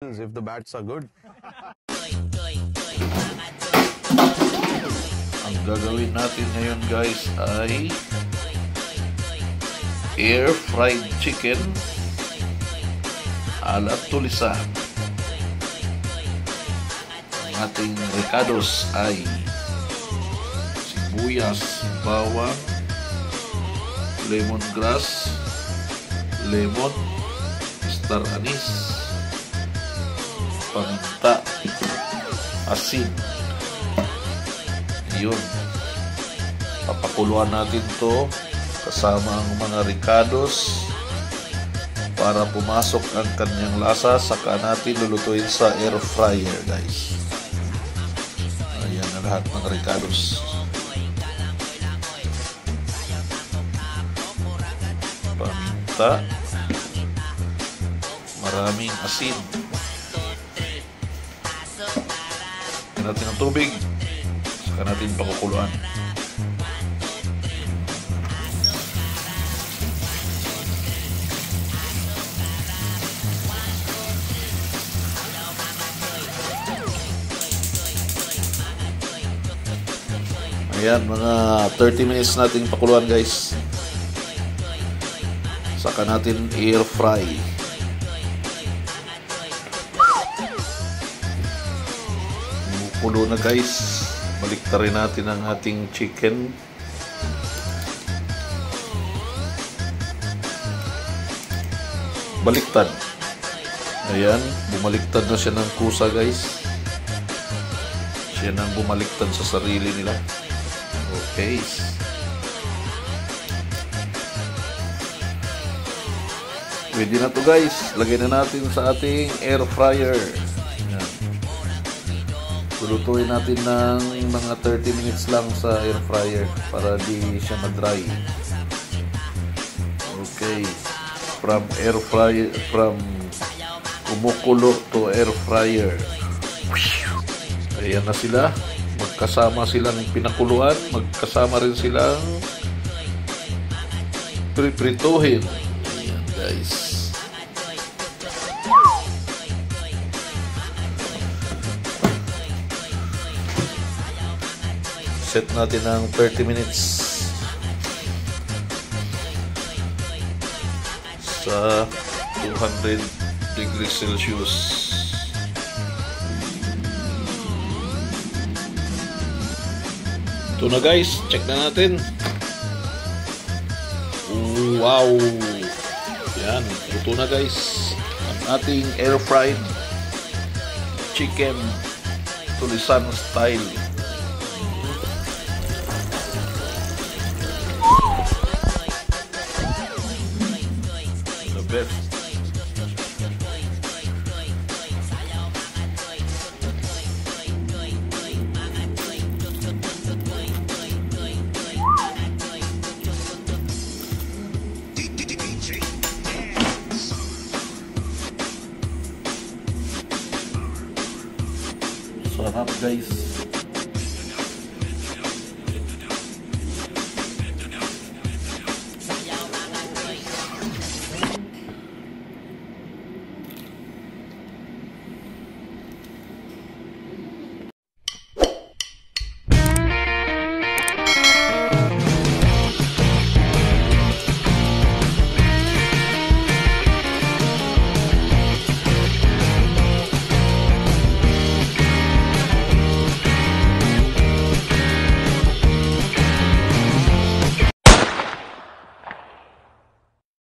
happens if the bats are good. Ang gagawin natin ngayon guys ay air fried chicken ala tulisan. Ang ating ricados ay sibuyas, bawang, lemongrass, lemon, star anise, paminta, asin. Yun, papakuluan natin to kasama ang mga ricados para pumasok ang kanyang lasa. Saka natin lulutuin sa air fryer guys. Ayan na lahat ng ricados. Paminta, maraming asin. Lagyan natin ng tubig. Saka natin pakukuluan. Ayan, mga 30 minutes natin pakuluan guys. Saka natin air fry. Kumukulo na guys. Baliktarin natin ang ating chicken. Baliktad. Ayan, bumaliktad na siya ng kusa guys. Siya nang bumaliktad sa sarili nila. Okay. Pwede na to guys. Lagay na natin sa ating air fryer. Lulutuin natin ng mga 30 minutes lang sa air fryer para di siya ma-dry. Okay. From air fryer, from kumukulo to air fryer. Ayan na sila. Magkasama silang pinakuluan. Magkasama rin silang priprituhin. Ayan guys. Set natin ng 30 minutes sa 200 degrees Celsius. Ito na guys, check na natin. Wow! Yan, ito na guys ang ating air fried chicken tulisan style. Best. Sarap guys.